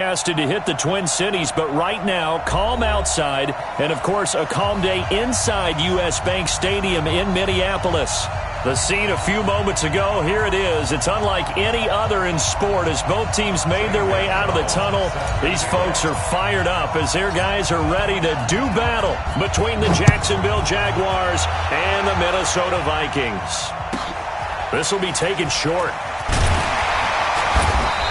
Forecasted to hit the Twin Cities, but right now, calm outside, and of course, a calm day inside U.S. Bank Stadium in Minneapolis. The scene a few moments ago, here it is. It's unlike any other in sport as both teams made their way out of the tunnel. These folks are fired up as their guys are ready to do battle between the Jacksonville Jaguars and the Minnesota Vikings. This will be taken short.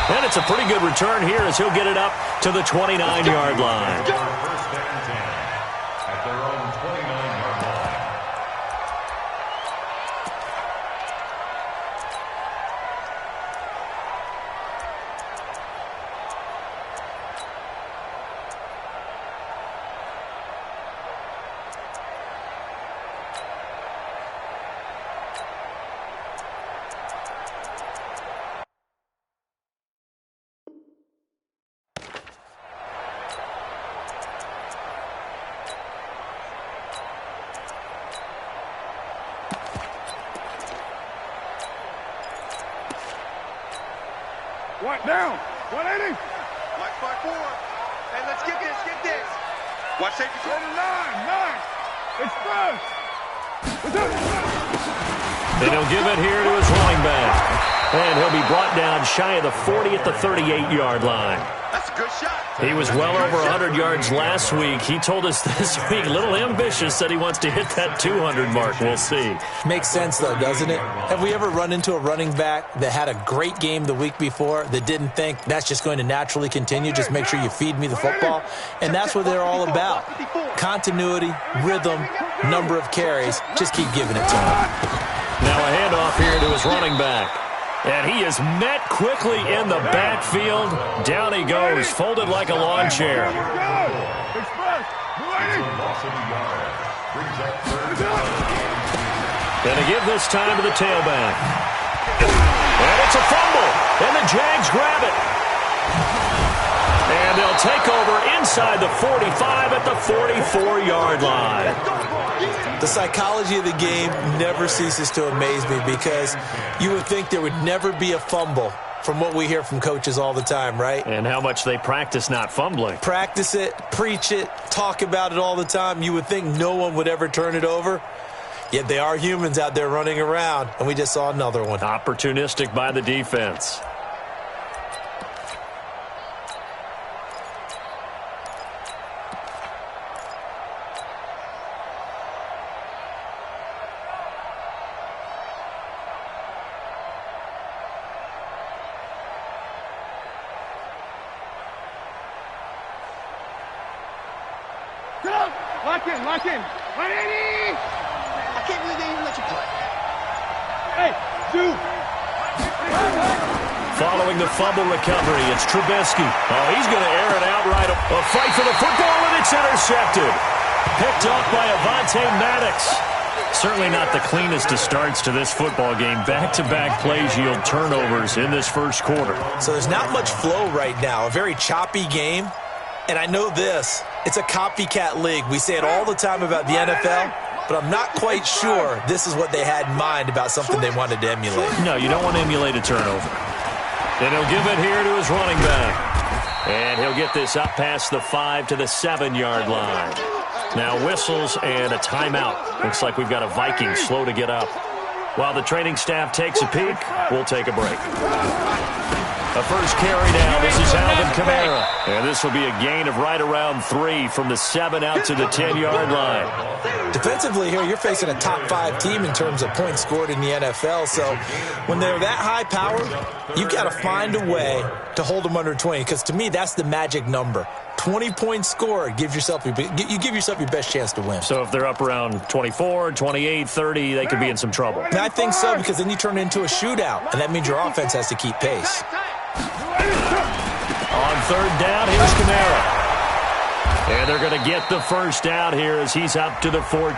And it's a pretty good return here as he'll get it up to the 29-yard line. First down and 10 at their own 29-yard line. What down? 180. Mike 5-4. Hey, let's get this. Watch safety. 9. It's first. And he'll give it here to his running back. And he'll be brought down shy of the 40 at the 38-yard line. That's a good shot. He was well over 100 yards last week. He told us this week, a little ambitious, said he wants to hit that 200 mark. We'll see. Makes sense, though, doesn't it? Have we ever run into a running back that had a great game the week before that didn't think that's just going to naturally continue? Just make sure you feed me the football. And that's what they're all about. Continuity, rhythm, number of carries. Just keep giving it to him. Now a handoff here to his running back. And he is met quickly in the backfield. Down he goes, folded like a lawn chair. Loss of a yard. Brings up third down. Going to give this time to the tailback. And it's a fumble. And the Jags grab it. And they'll take over inside the 45 at the 44-yard line. The psychology of the game never ceases to amaze me because you would think there would never be a fumble from what we hear from coaches all the time, right? And how much they practice not fumbling. Practice it, preach it, talk about it all the time. You would think no one would ever turn it over. Yet they are humans out there running around, and we just saw another one. Opportunistic by the defense. Lock in. 180. I can't believe they even let you play. Hey, dude. Following the fumble recovery, it's Trubisky. Oh, he's going to air it out right. A fight for the football, and it's intercepted. Picked up by Avonte Maddox. Certainly not the cleanest of starts to this football game. Back-to-back plays yield turnovers in this first quarter. So there's not much flow right now. A very choppy game. And I know this. It's a copycat league. We say it all the time about the NFL, but I'm not quite sure this is what they had in mind about something they wanted to emulate. No, you don't want to emulate a turnover. Then he'll give it here to his running back. And he'll get this up past the 5 to the 7-yard line. Now whistles and a timeout. Looks like we've got a Viking slow to get up. While the training staff takes a peek, we'll take a break. A first carry down. This is Alvin Kamara. And this will be a gain of right around 3 from the 7 out to the 10-yard line. Defensively here, you're facing a top 5 team in terms of points scored in the NFL. So when they're that high powered, you've got to find a way to hold them under 20. Because to me, that's the magic number. 20 points scored, you give yourself your best chance to win. So if they're up around 24, 28, 30, they could be in some trouble. And I think so, because then you turn it into a shootout, and that means your offense has to keep pace. On third down, here's Kamara. And they're going to get the first out here as he's up to the 14.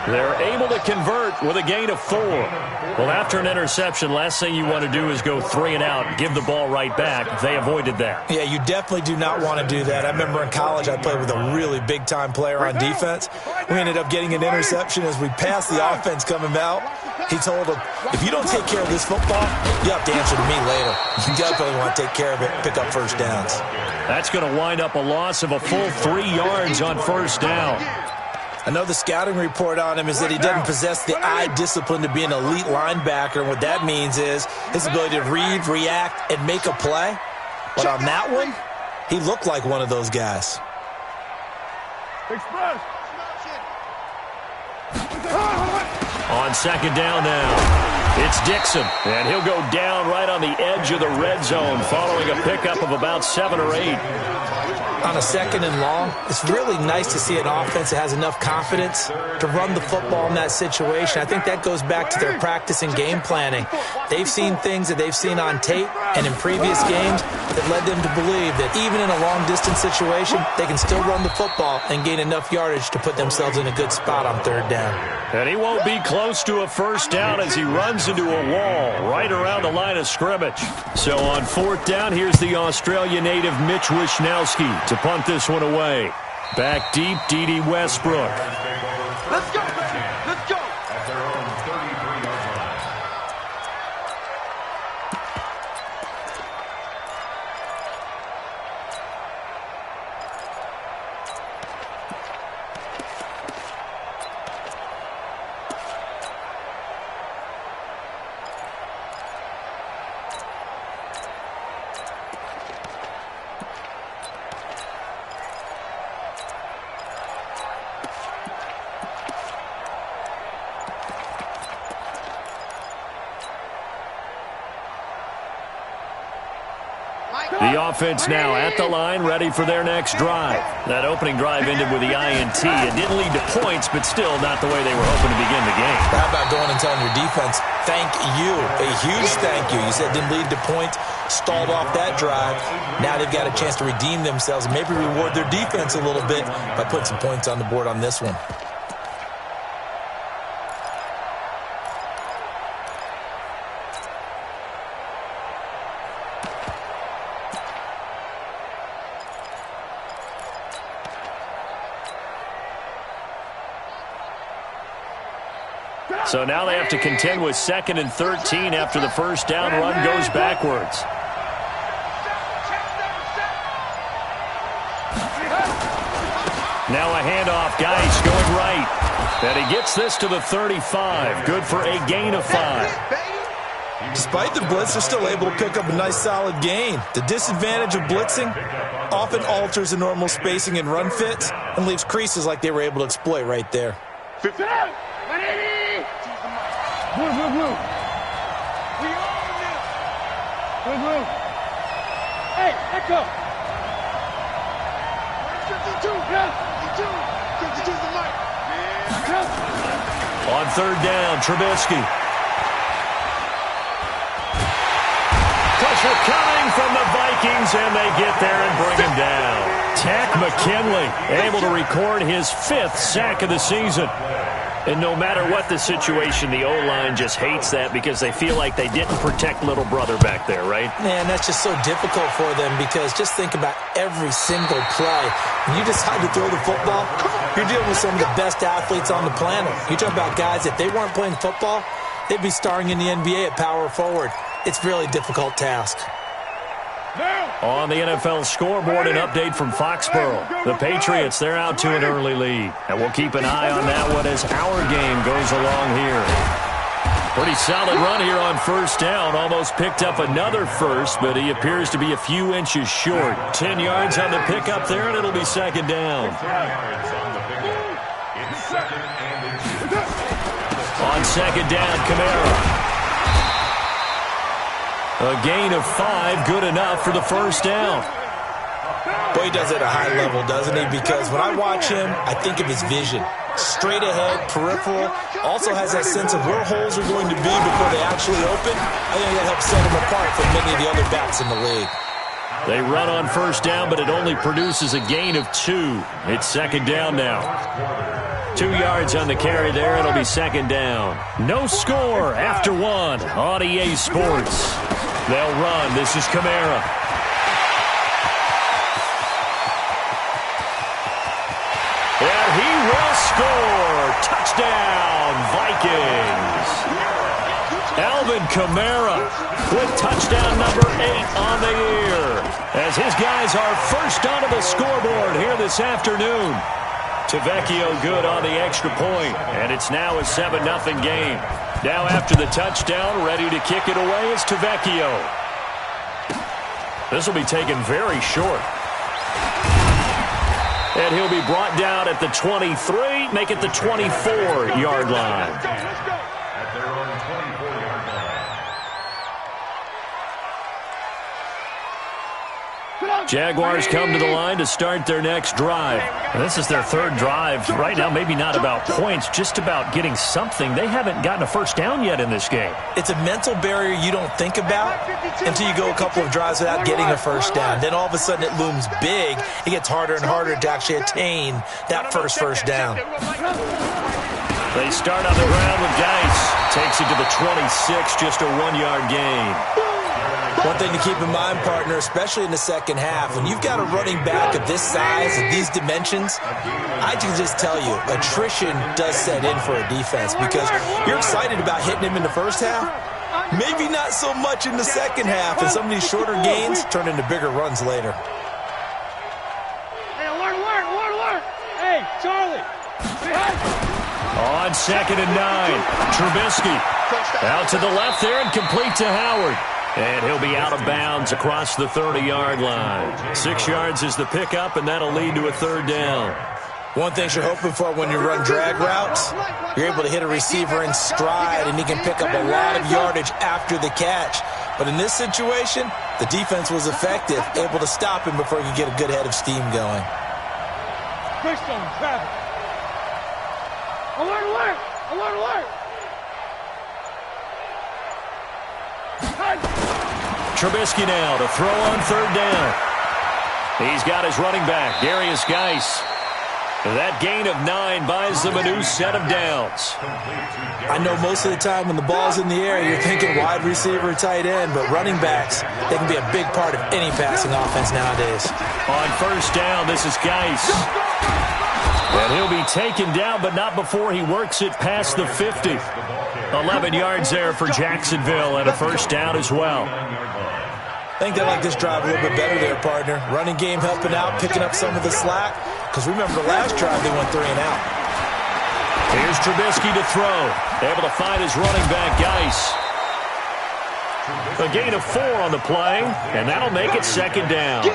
They're able to convert with a gain of 4. Well, after an interception, last thing you want to do is go 3 and out, give the ball right back. They avoided that. Yeah, you definitely do not want to do that. I remember in college I played with a really big-time player on defense. We ended up getting an interception as we passed the offense coming out. He told him, if you don't take care of this football, you have to answer to me later. You definitely want to take care of it, pick up first downs. That's going to wind up a loss of a full 3 yards on first down. Another scouting report on him is that he doesn't possess the eye discipline to be an elite linebacker. And what that means is his ability to read, react, and make a play. But on that one, he looked like one of those guys. Express. On second down now, it's Dixon, and he'll go down right on the edge of the red zone following a pickup of about 7 or 8. On a second and long, it's really nice to see an offense that has enough confidence to run the football in that situation. I think that goes back to their practice and game planning. They've seen things that they've seen on tape and in previous games that led them to believe that even in a long-distance situation, they can still run the football and gain enough yardage to put themselves in a good spot on third down. And he won't be close to a first down as he runs into a wall right around the line of scrimmage. So on fourth down, here's the Australia native Mitch Wishnowski to punt this one away. Back deep, D.D. Westbrook. Let's go, baby. Let's go. At their own 33-yard line. The offense now at the line, ready for their next drive. That opening drive ended with the INT. It didn't lead to points, but still not the way they were hoping to begin the game. How about going and telling your defense, thank you, a huge thank you. You said it didn't lead to points, stalled off that drive. Now they've got a chance to redeem themselves and maybe reward their defense a little bit by putting some points on the board on this one. So now they have to contend with 2nd and 13 after the first down run goes backwards. Now a handoff, Geis going right. And he gets this to the 35. Good for a gain of 5. Despite the blitz, they're still able to pick up a nice solid gain. The disadvantage of blitzing often alters the normal spacing and run fits and leaves creases like they were able to exploit right there. Blue. We own this. Blue. Hey, echo. 52. Yeah. 52 the mic. Yeah. On third down, Trubisky. Pressure coming from the Vikings, and they get there and bring him down. Takk McKinley able to record his 5th sack of the season. And no matter what the situation, the O-line just hates that because they feel like they didn't protect little brother back there, right? Man, that's just so difficult for them because just think about every single play. When you decide to throw the football, you're dealing with some of the best athletes on the planet. You talk about guys, if they weren't playing football, they'd be starring in the NBA at power forward. It's a really difficult task. On the NFL scoreboard, an update from Foxborough. The Patriots, they're out to an early lead. And we'll keep an eye on that one as our game goes along here. Pretty solid run here on first down. Almost picked up another first, but he appears to be a few inches short. 10 yards on the pickup there, and it'll be second down. On second down, Kamara. A gain of 5, good enough for the first down. Boy, he does it at a high level, doesn't he? Because when I watch him, I think of his vision. Straight ahead, peripheral, also has that sense of where holes are going to be before they actually open. I think that helps set him apart from many of the other backs in the league. They run on first down, but it only produces a gain of 2. It's second down now. 2 yards on the carry there. It'll be second down. No score after 1 on EA Sports. They'll run. This is Kamara. And he will score. Touchdown, Vikings. Kamara with touchdown number 8 on the year, as his guys are first onto the scoreboard here this afternoon. Tavecchio good on the extra point, and it's now a 7-0 game. Now after the touchdown, ready to kick it away is Tavecchio. This will be taken very short. And he'll be brought down at the 23, make it the 24-yard line. At their own 24-yard line. Jaguars come to the line to start their next drive. And this is their third drive. Right now, maybe not about points, just about getting something. They haven't gotten a first down yet in this game. It's a mental barrier you don't think about until you go a couple of drives without getting a first down. Then all of a sudden it looms big. It gets harder and harder to actually attain that first down. They start on the ground with Geis. Takes it to the 26, just a 1-yard gain. One thing to keep in mind, partner, especially in the second half, when you've got a running back of this size and these dimensions, I can just tell you, attrition does set in for a defense because you're excited about hitting him in the first half. Maybe not so much in the second half, and some of these shorter gains turn into bigger runs later. Hey, alert. Hey, Charlie. On 2nd and 9, Trubisky out to the left there and complete to Howard. And he'll be out of bounds across the 30-yard line. 6 yards is the pickup, and that'll lead to a third down. One thing you're hoping for when you run drag routes, you're able to hit a receiver in stride, and he can pick up a lot of yardage after the catch. But in this situation, the defense was effective, able to stop him before he could get a good head of steam going. Alert. Trubisky now to throw on third down. He's got his running back, Darius Geis. That gain of 9 buys them a new set of downs. I know most of the time when the ball's in the air, you're thinking wide receiver, tight end, but running backs, they can be a big part of any passing offense nowadays. On first down, this is Geis. And he'll be taken down, but not before he works it past the 50. 11 yards there for Jacksonville, and a first down as well. I think they like this drive a little bit better there, partner. Running game helping out, picking up some of the slack. Because remember the last drive, they went 3 and out. Here's Trubisky to throw. Able to find his running back, Geis. A gain of 4 on the play, and that'll make it second down.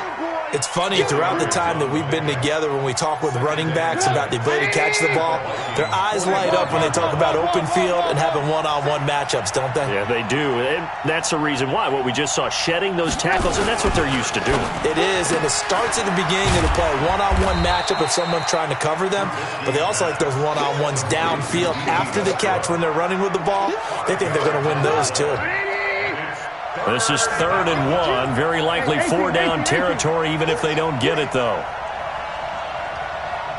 It's funny, throughout the time that we've been together, when we talk with running backs about the ability to catch the ball, their eyes light up when they talk about open field and having one-on-one matchups, don't they? Yeah, they do. And that's the reason why. What we just saw, shedding those tackles, and that's what they're used to doing. It is, and it starts at the beginning of the play. One-on-one matchup if someone's trying to cover them, but they also like those one-on-ones downfield after the catch when they're running with the ball. They think they're going to win those, too. This is 3rd and 1. Very likely 4-down territory, even if they don't get it, though.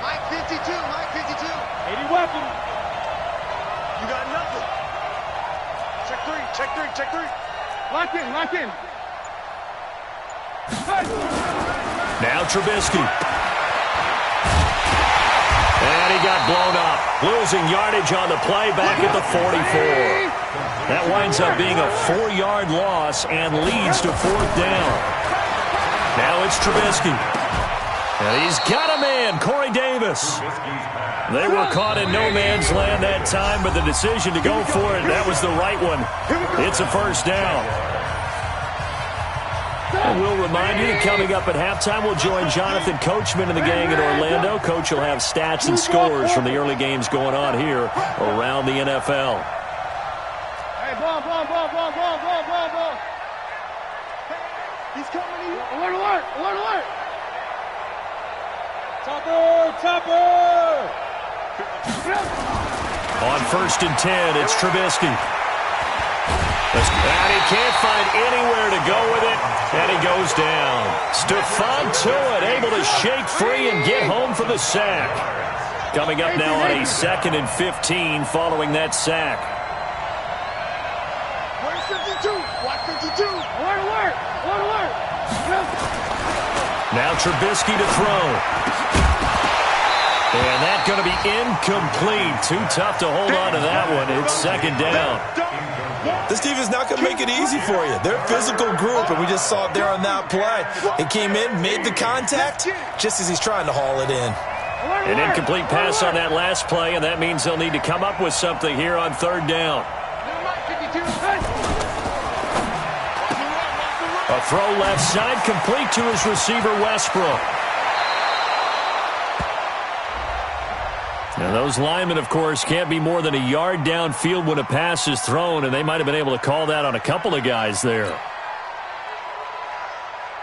Mike 52. 80 weapon. You got nothing. Check three. Lock in. Now Trubisky. And he got blown up. Losing yardage on the play back at the 44. That winds up being a 4-yard loss and leads to 4th down. Now it's Trubisky. And he's got a man, Corey Davis. They were caught in no man's land that time, but the decision to go for it, that was the right one. It's a first down. And we'll remind you that coming up at halftime, we'll join Jonathan Coachman and the gang in Orlando. Coach will have stats and scores from the early games going on here around the NFL. Hey, ball. He's coming to you. Alert. Topper. On 1st and 10, it's Trubisky. And he can't find anywhere to go with it, and he goes down. Stephon Tuitt able to shake free and get home for the sack. Coming up now on a 2nd and 15 following that sack. Watch 52. Alert. Now Trubisky to throw. And that's going to be incomplete. Too tough to hold on to that one. It's 2nd down. This defense is not going to make it easy for you. They're a physical group, and we just saw it there on that play. He came in, made the contact, just as he's trying to haul it in. An incomplete pass on that last play, and that means they'll need to come up with something here on third down. A throw left side, complete to his receiver, Westbrook. Now, those linemen, of course, can't be more than a yard downfield when a pass is thrown, and they might have been able to call that on a couple of guys there.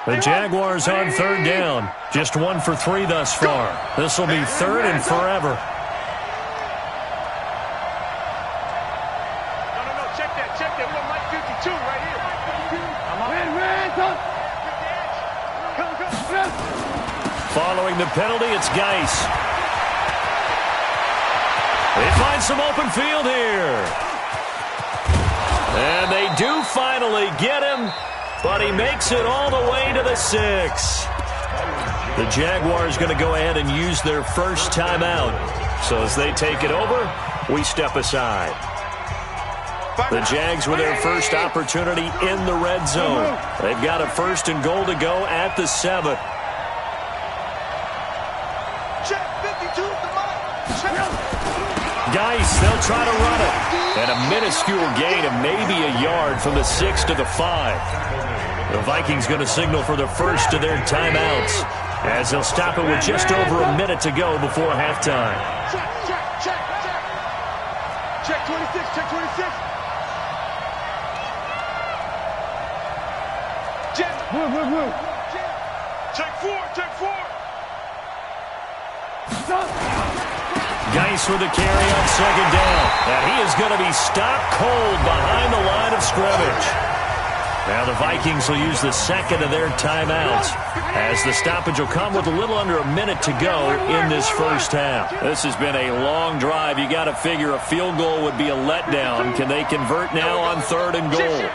The Jaguars on third down. Just 1 for 3 thus far. This will be third and forever. No, check that. We're Mike 52 right here. Following the penalty, it's Geis. They find some open field here. And they do finally get him, but he makes it all the way to the 6. The Jaguars going to go ahead and use their first timeout. So as they take it over, we step aside. The Jags with their first opportunity in the red zone. They've got a 1st and goal to go at the 7. Geis, they'll try to run it. And a minuscule gain of maybe a yard from the 6 to the 5. The Vikings going to signal for the first of their timeouts, as they'll stop it with just over a minute to go before halftime. Check 26, check 26. Move. Check 4. Geis with the carry on second down. And he is going to be stopped cold behind the line of scrimmage. Now the Vikings will use the second of their timeouts, as the stoppage will come with a little under a minute to go in this first half. This has been a long drive. You got to figure a field goal would be a letdown. Can they convert now on 3rd and goal?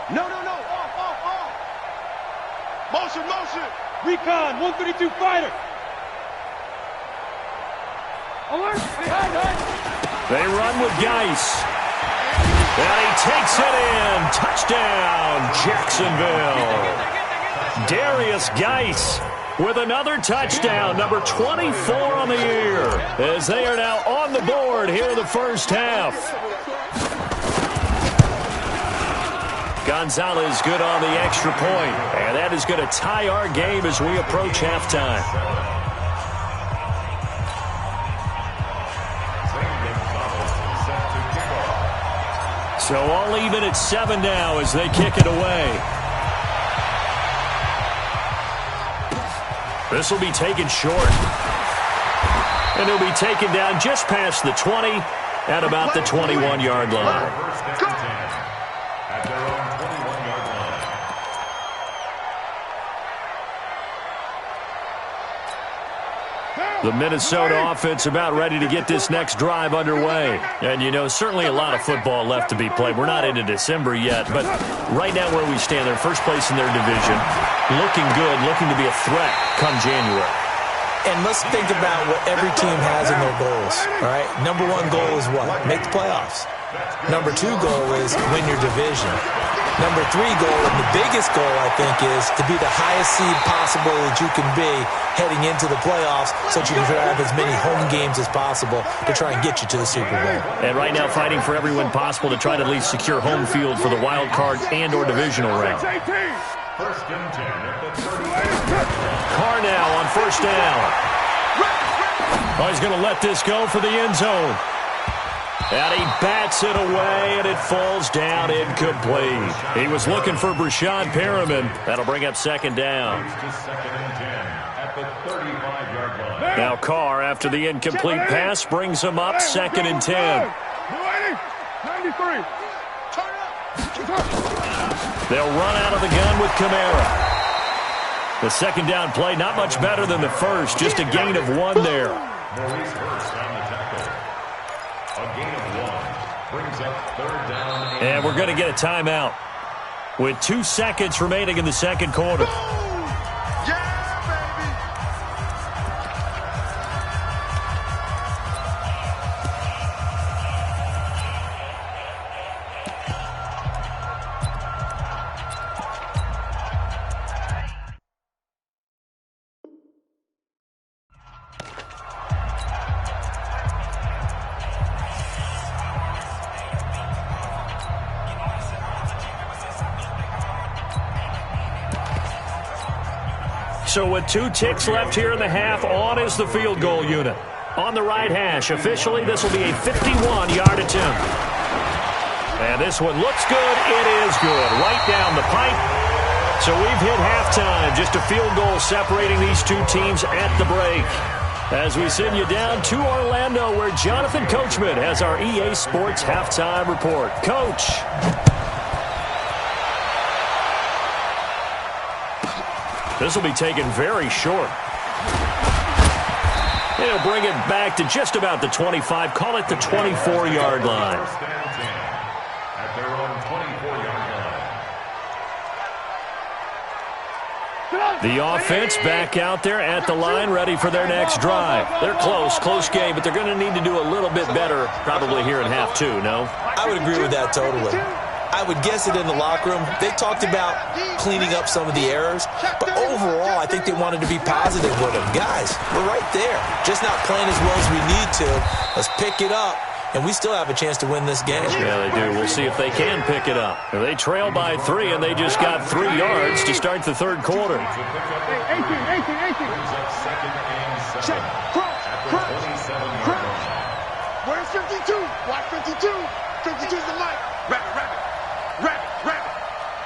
No. Off. Motion. Recon, 132 fighter. Alert, behind. They run with Geis. And he takes it in. Touchdown, Jacksonville. Darius Geis with another touchdown, number 24 on the year, as they are now on the board here in the first half. Gonzalez good on the extra point, and that is going to tie our game as we approach halftime. So all even at 7 now as they kick it away. This will be taken short. And he'll be taken down just past the 20 at about the 21-yard line. The Minnesota offense about ready to get this next drive underway. And, you know, certainly a lot of football left to be played. We're not into December yet, but right now where we stand, they're first place in their division. Looking good, looking to be a threat come January. And let's think about what every team has in their goals, all right? Number 1 goal is what? Make the playoffs. Number 2 goal is win your division. Number 3 goal, and the biggest goal, I think, is to be the highest seed possible that you can be heading into the playoffs so that you can have as many home games as possible to try and get you to the Super Bowl. And right now fighting for every win possible to try to at least secure home field for the wild card and or divisional round. Carr now on first down. Oh, he's going to let this go for the end zone. And he bats it away, and it falls down incomplete. He was looking for Brashad Perriman. That'll bring up second down. Now Carr, after the incomplete pass, brings him up 2nd and 10. They'll run out of the gun with Kamara. The second down play, not much better than the first, just a gain of 1 there. And we're going to get a timeout with 2 seconds remaining in the second quarter. So with 2 ticks left here in the half, on is the field goal unit. On the right hash, officially, this will be a 51-yard attempt. And this one looks good. It is good. Right down the pipe. So we've hit halftime. Just a field goal separating these two teams at the break. As we send you down to Orlando, where Jonathan Coachman has our EA Sports halftime report. Coach. This will be taken very short. He'll bring it back to just about the 25. Call it the 24-yard line. At their own 24-yard line. The offense back out there at the line, ready for their next drive. They're close game, but they're going to need to do a little bit better probably here in half 2, no? I would agree with that totally. I would guess it in the locker room. They talked about cleaning up some of the errors, but overall, I think they wanted to be positive with them. Guys, we're right there. Just not playing as well as we need to. Let's pick it up, and we still have a chance to win this game. Yeah, they do. We'll see if they can pick it up. They trail by 3, and they just got 3 yards to start the third quarter. 18. Check. Cross. Where's 52? Watch 52. 52's the mic. Rabbit.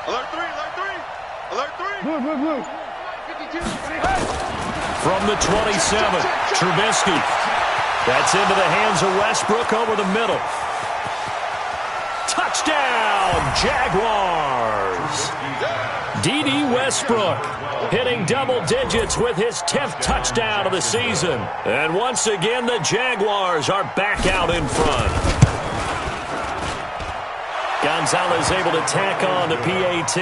Alert 3. Blue. 52. From the 27, Trubisky. That's into the hands of Westbrook over the middle. Touchdown, Jaguars. D.D. Westbrook hitting double digits with his 10th touchdown of the season. And once again, the Jaguars are back out in front. Gonzalez able to tack on the PAT.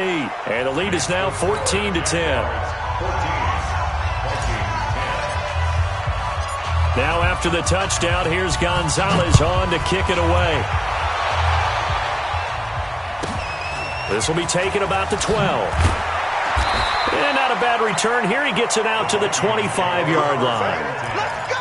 And the lead is now 14-10. Now after the touchdown, here's Gonzalez on to kick it away. This will be taken about the 12. And not a bad return here. He gets it out to the 25-yard line. Let's go!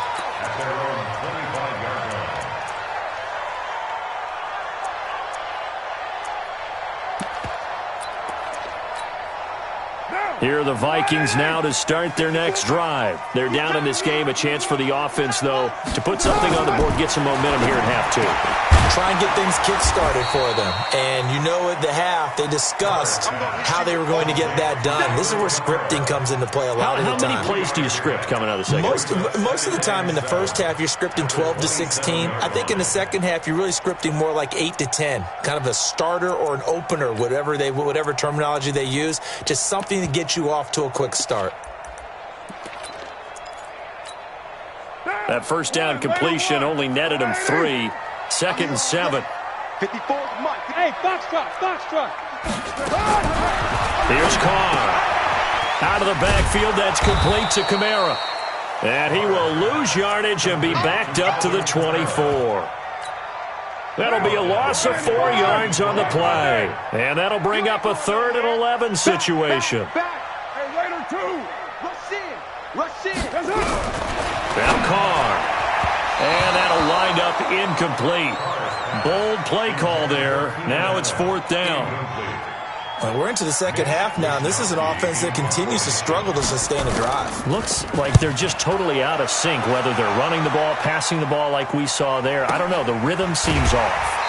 Here are the Vikings now to start their next drive. They're down in this game. A chance for the offense, though, to put something on the board, get some momentum here in half 2. Try and get things kick-started for them. And you know at the half, they discussed how they were going to get that done. This is where scripting comes into play a lot of the time. How many plays do you script coming out of the second? Most of the time in the first half, you're scripting 12 to 16. I think in the second half, you're really scripting more like 8 to 10. Kind of a starter or an opener, whatever terminology they use. Just something to get you off to a quick start. That first down completion only netted him 3. 2nd and 7. 54, Mike. Hey, Foxtrot. Here's Carr. Out of the backfield, that's complete to Kamara. And he will lose yardage and be backed up to the 24. That'll be a loss of 4 yards on the play. And that'll bring up a 3rd and 11 situation. Hey, Raider 2. Rush in. Now Carr. And that'll wind up incomplete. Bold play call there. Now it's 4th down. We're into the second half now, and this is an offense that continues to struggle to sustain a drive. Looks like they're just totally out of sync, whether they're running the ball, passing the ball like we saw there. I don't know. The rhythm seems off.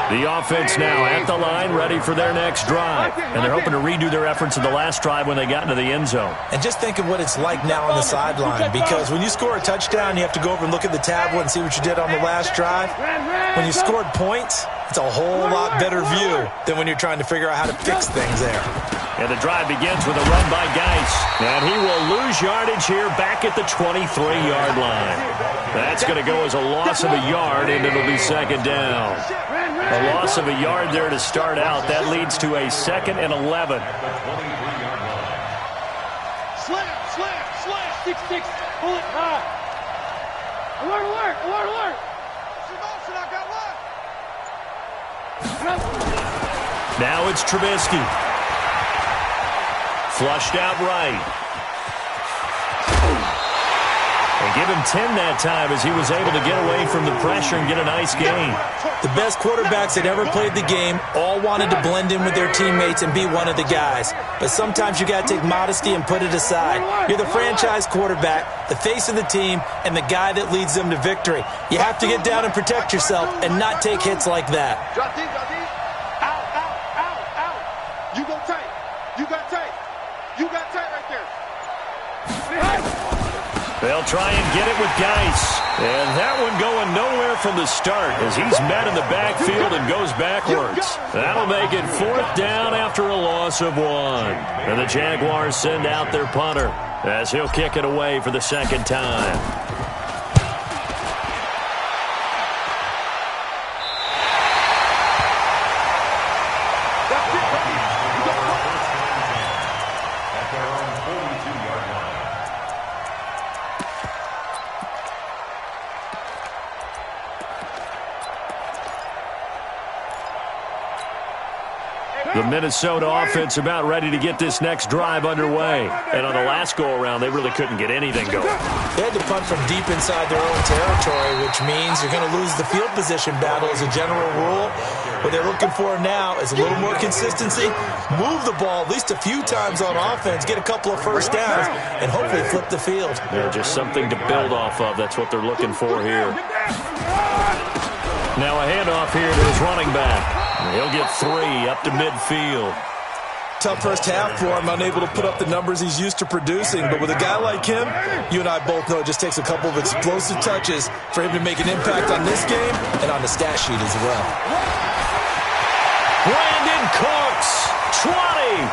The offense now at the line, ready for their next drive. And they're hoping to redo their efforts in the last drive when they got into the end zone. And just think of what it's like now on the sideline, because when you score a touchdown, you have to go over and look at the tablet and see what you did on the last drive. When you scored points, it's a whole lot better view than when you're trying to figure out how to fix things there. And the drive begins with a run by Geis. And he will lose yardage here back at the 23-yard line. That's going to go as a loss of a yard, and it'll be 2nd down. A loss of a yard there to start out. That leads to a 2nd and 11. Slam. 6-6. Pull it high. Alert. Motion, I got one. Now it's Trubisky. Flushed out right. And give him 10 that time as he was able to get away from the pressure and get a nice gain. The best quarterbacks that ever played the game all wanted to blend in with their teammates and be one of the guys. But sometimes you got to take modesty and put it aside. You're the franchise quarterback, the face of the team, and the guy that leads them to victory. You have to get down and protect yourself and not take hits like that. Drop deep, drop deep. Out, out, out, out. You go tight. You got tight. You got tight right there. They'll try and get it with Geis. And that one going nowhere from the start as he's met in the backfield and goes backwards. That'll make it 4th down after a loss of 1. And the Jaguars send out their punter as he'll kick it away for the 2nd time. The Minnesota offense about ready to get this next drive underway. And on the last go-around, they really couldn't get anything going. They had to punt from deep inside their own territory, which means you're going to lose the field position battle as a general rule. What they're looking for now is a little more consistency, move the ball at least a few times on offense, get a couple of first downs, and hopefully flip the field. Yeah, just something to build off of. That's what they're looking for here. Now a handoff here to his running back. He'll get 3 up to midfield. Tough first half for him, unable to put up the numbers he's used to producing. But with a guy like him, you and I both know it just takes a couple of explosive touches for him to make an impact on this game and on the stat sheet as well. Brandon Cooks, 20.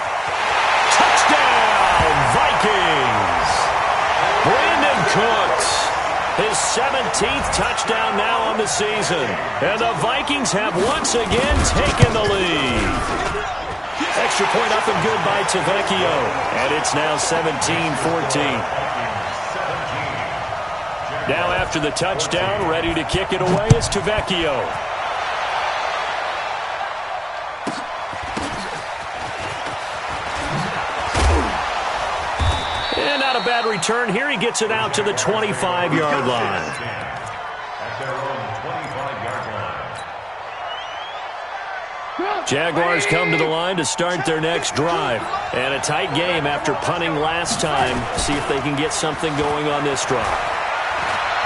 Touchdown, Vikings. Brandon Cooks, his 17th touchdown now on the season. And the Vikings have once again taken the lead. Extra point up and good by Tavecchio. And it's now 17-14. Now after the touchdown, ready to kick it away is Tavecchio. And not a bad return here. He gets it out to the 25-yard line. Jaguars come to the line to start their next drive. And a tight game after punting last time. See if they can get something going on this drive.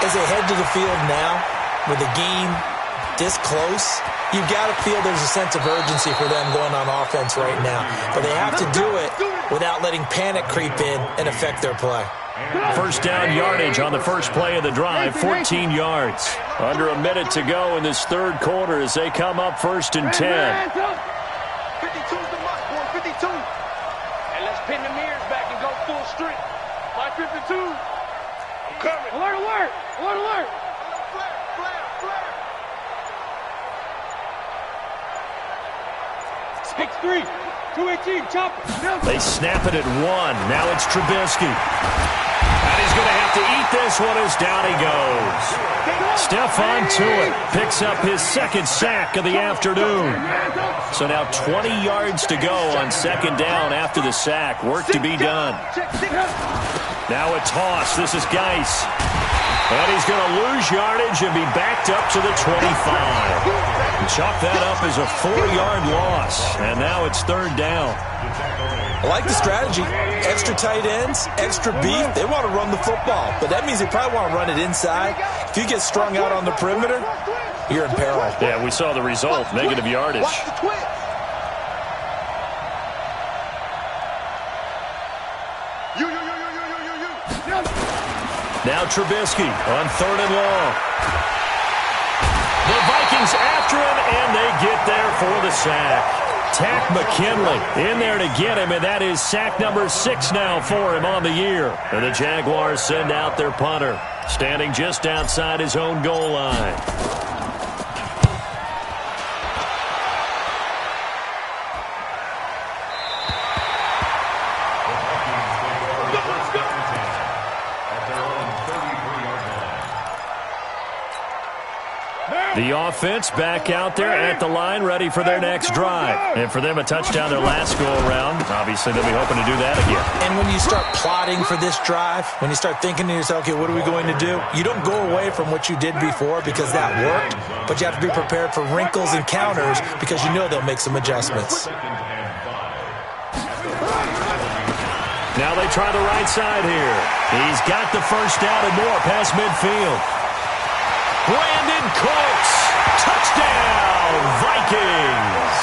As they head to the field now, with the game this close, you've got to feel there's a sense of urgency for them going on offense right now. But they have to do it without letting panic creep in and affect their play. First down yardage on the first play of the drive, 14 yards. Under a minute to go in this third quarter as they come up 1st and 10. 52's the mark, boy, 52. And let's pin the mirrors back and go full strength. My 52. I'm coming. Alert, alert, alert, alert. Flare, flare, flare. 6-3. 218, chopper. They snap it at 1. Now it's Trubisky. And he's going to have to eat this one as down he goes. Stephon Tuitt picks up his 2nd sack of the afternoon. So now 20 yards to go on 2nd down after the sack. Work to be done. Now a toss. This is Geis. And he's going to lose yardage and be backed up to the 25. And chalk that up as a 4-yard loss. And now it's 3rd down. I like the strategy. Extra tight ends, extra beef. They want to run the football, but that means they probably want to run it inside. If you get strung out on the perimeter, you're in peril. Yeah, we saw the result, negative yardage. Now Trubisky on 3rd and long. The Vikings after him, and they get there for the sack. Tack McKinley in there to get him, and that is sack number 6 now for him on the year. And the Jaguars send out their punter, standing just outside his own goal line. The offense back out there at the line, ready for their next drive. And for them, a touchdown their last go-around. Obviously, they'll be hoping to do that again. And when you start plotting for this drive, when you start thinking to yourself, okay, what are we going to do? You don't go away from what you did before because that worked, but you have to be prepared for wrinkles and counters because you know they'll make some adjustments. Now they try the right side here. He's got the first down and more past midfield. Brandon Cooks, touchdown, Vikings.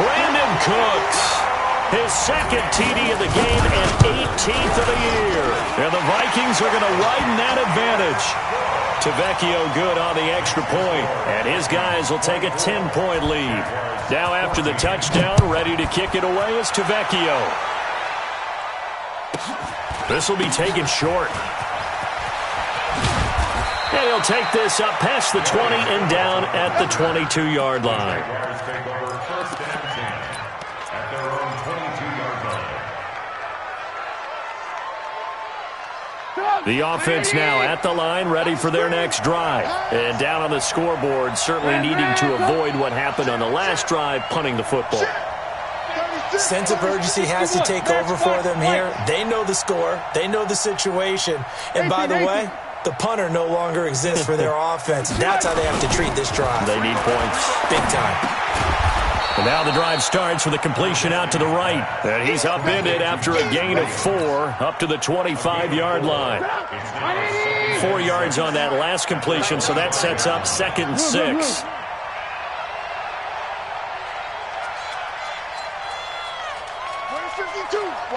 Brandon Cooks, his second TD of the game and 18th of the year. And the Vikings are going to widen that advantage. Tavecchio good on the extra point, and his guys will take a 10-point lead. Now after the touchdown, ready to kick it away is Tavecchio. This will be taken short. And he'll take this up past the 20 and down at the 22-yard line. The offense now at the line, ready for their next drive. And down on the scoreboard, certainly needing to avoid what happened on the last drive, punting the football. Sense of urgency has to take over for them here. They know the score. They know the situation. And by the way, the punter no longer exists for their offense. That's how they have to treat this drive. They need points. Big time. And now the drive starts with a completion out to the right. And he's upended after a gain of 4 up to the 25-yard line. 4 yards on that last completion, so that sets up 2nd and 6.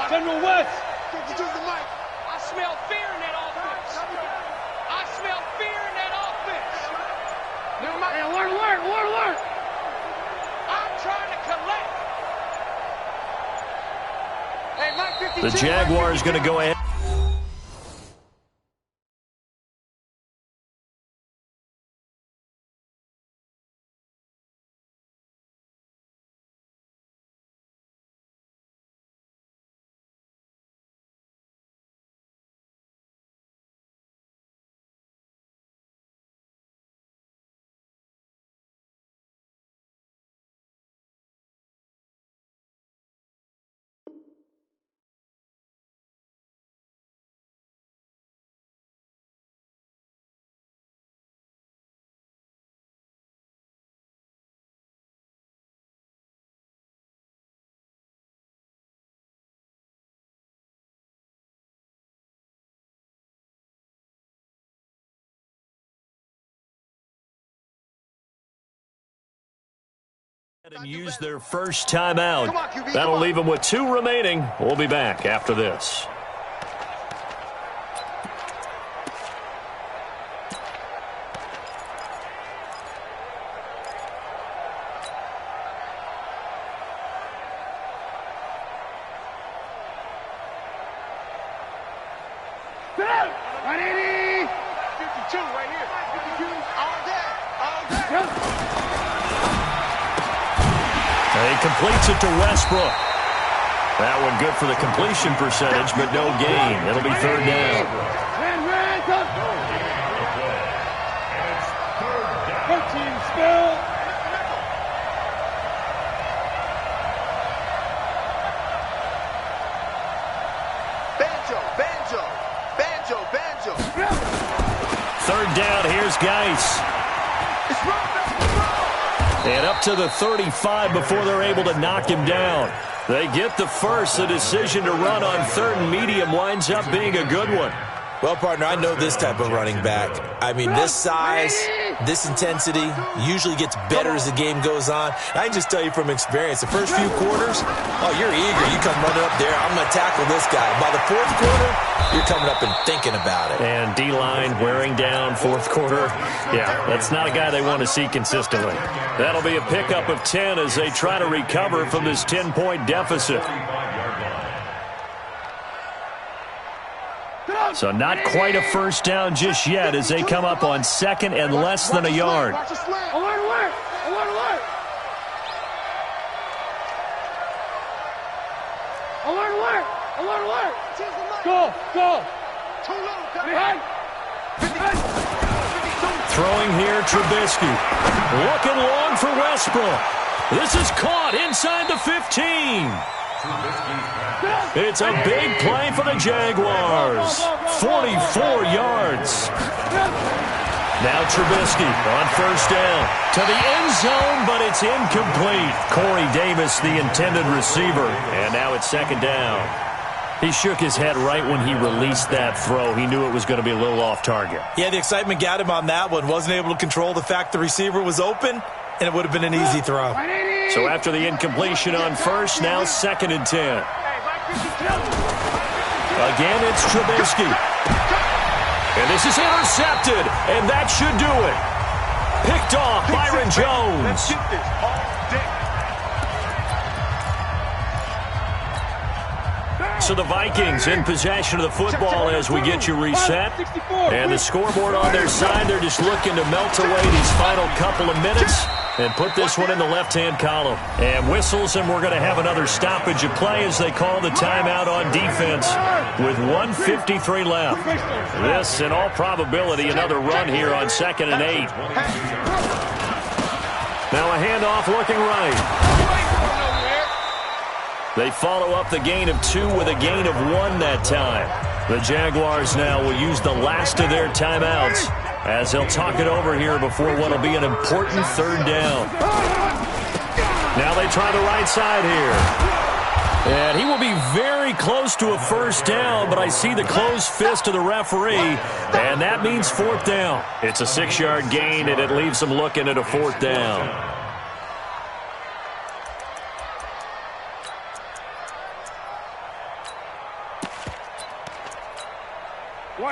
General West. 52's the mic. I smell fear in that offense. I smell fear in that offense. Never mind. Hey, alert. I'm trying to collect. Hey, Mike 52. The Jaguars going to go ahead. And use their first timeout. That'll leave them with 2 remaining. We'll be back after this. Completes it to Westbrook. That one good for the completion percentage, but no gain. It'll be 3rd down. Banjo. 3rd down, here's Geis. And up to the 35 before they're able to knock him down. They get the first. The decision to run on 3rd and medium winds up being a good one. Well, partner, I know this type of running back. I mean, this size, this intensity usually gets better as the game goes on. I can just tell you from experience, the first few quarters, oh, you're eager. You come running up there, I'm going to tackle this guy. By the 4th quarter, you're coming up and thinking about it. And D-line wearing down 4th quarter. Yeah, that's not a guy they want to see consistently. That'll be a pickup of 10 as they try to recover from this 10-point deficit. So not quite a first down just yet as they come up on 2nd and less than a yard. Alert. Go. Behind. Throwing here, Trubisky. Looking long for Westbrook. This is caught inside the 15. It's a big play for the Jaguars. 44 yards. Now Trubisky on first down. To the end zone, but it's incomplete. Corey Davis, the intended receiver. And now it's second down. He shook his head right when he released that throw. He knew it was going to be a little off target. Yeah, the excitement got him on that one. Wasn't able to control the fact the receiver was open, and it would have been an easy throw. So after the incompletion on first, now second and 10. Again, it's Trubisky. And this is intercepted, and that should do it. Picked off Byron Jones. So the Vikings in possession of the football as we get you reset. And the scoreboard on their side, they're just looking to melt away these final couple of minutes and put this one in the left-hand column. And whistles, and we're going to have another stoppage of play as they call the timeout on defense with 1:53 left. This, in all probability, another run here on 2nd and 8. Now a handoff looking right. They follow up the gain of 2 with a gain of 1 that time. The Jaguars now will use the last of their timeouts as they'll talk it over here before what will be an important third down. Now they try the right side here. And he will be very close to a first down, but I see the closed fist of the referee, and that means fourth down. It's a 6-yard gain, and it leaves them looking at a fourth down.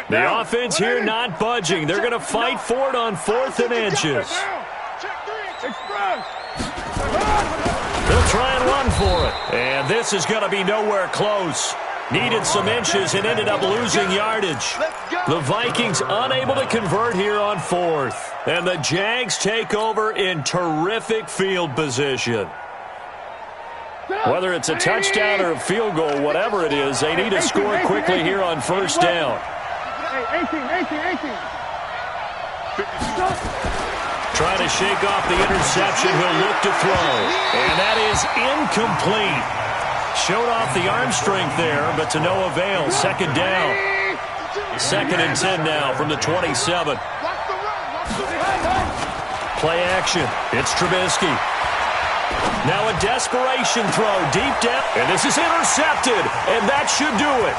The offense here not budging. They're going to fight for it on 4th and inches. They'll try and run for it. And this is going to be nowhere close. Needed some inches and ended up losing yardage. The Vikings unable to convert here on 4th. And the Jags take over in terrific field position. Whether it's a touchdown or a field goal, whatever it is, they need to score quickly here on first down. 18. Trying to shake off the interception. He'll look to throw. And that is incomplete. Showed off the arm strength there, but to no avail. Second down. 2nd and 10 now from the 27. Play action. It's Trubisky. Now a desperation throw deep down. And this is intercepted. And that should do it.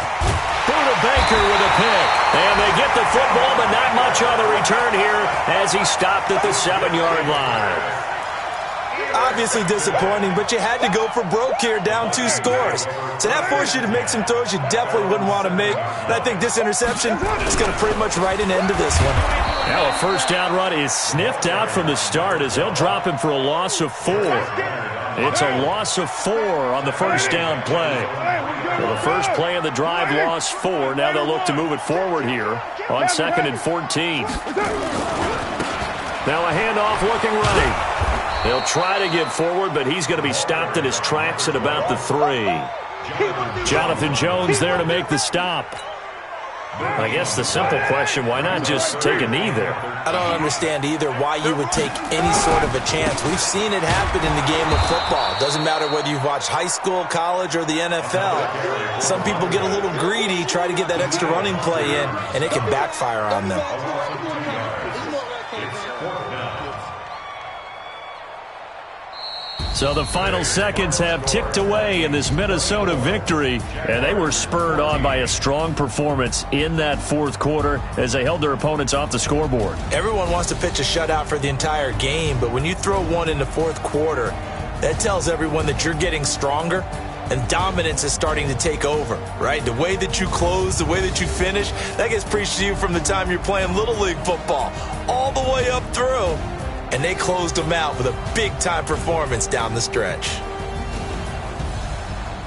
Buda Baker with a pick. And they get the football, but not much on the return here as he stopped at the 7-yard line. Obviously disappointing, but you had to go for broke here, down 2 scores. So that forced you to make some throws you definitely wouldn't want to make. And I think this interception is going to pretty much write an end to this one. Now a first down run is sniffed out from the start as they'll drop him for a loss of 4. It's a loss of 4 on the first down play. Well, the first play of the drive lost 4. Now they'll look to move it forward here on 2nd and 14. Now a handoff looking right. They'll try to get forward, but he's going to be stopped in his tracks at about the 3. Jonathan Jones there to make the stop. I guess the simple question, why not just take a knee there? I don't understand either why you would take any sort of a chance. We've seen it happen in the game of football. Doesn't matter whether you've watched high school, college, or the NFL. Some people get a little greedy, try to get that extra running play in, and it can backfire on them. So the final seconds have ticked away in this Minnesota victory, and they were spurred on by a strong performance in that 4th quarter as they held their opponents off the scoreboard. Everyone wants to pitch a shutout for the entire game, but when you throw one in the 4th quarter, that tells everyone that you're getting stronger and dominance is starting to take over, right? The way that you close, the way that you finish, that gets preached to you from the time you're playing Little League football all the way up through. And they closed them out with a big-time performance down the stretch.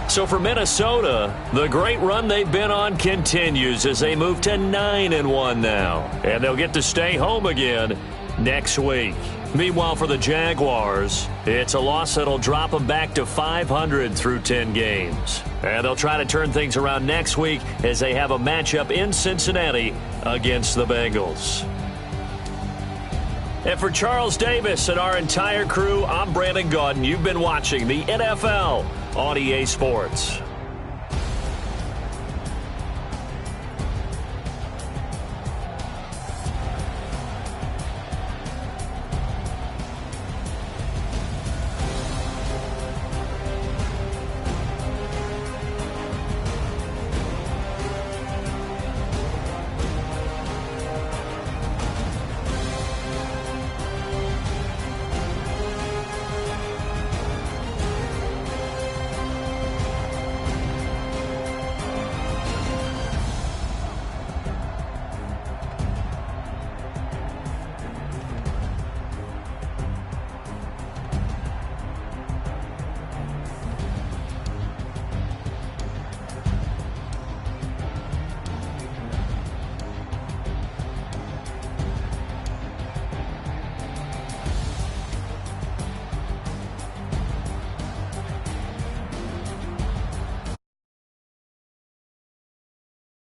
So for Minnesota, the great run they've been on continues as they move to 9-1 now. And they'll get to stay home again next week. Meanwhile, for the Jaguars, it's a loss that'll drop them back to 500 through 10 games. And they'll try to turn things around next week as they have a matchup in Cincinnati against the Bengals. And for Charles Davis and our entire crew, I'm Brandon Gaudin. You've been watching the NFL on EA Sports.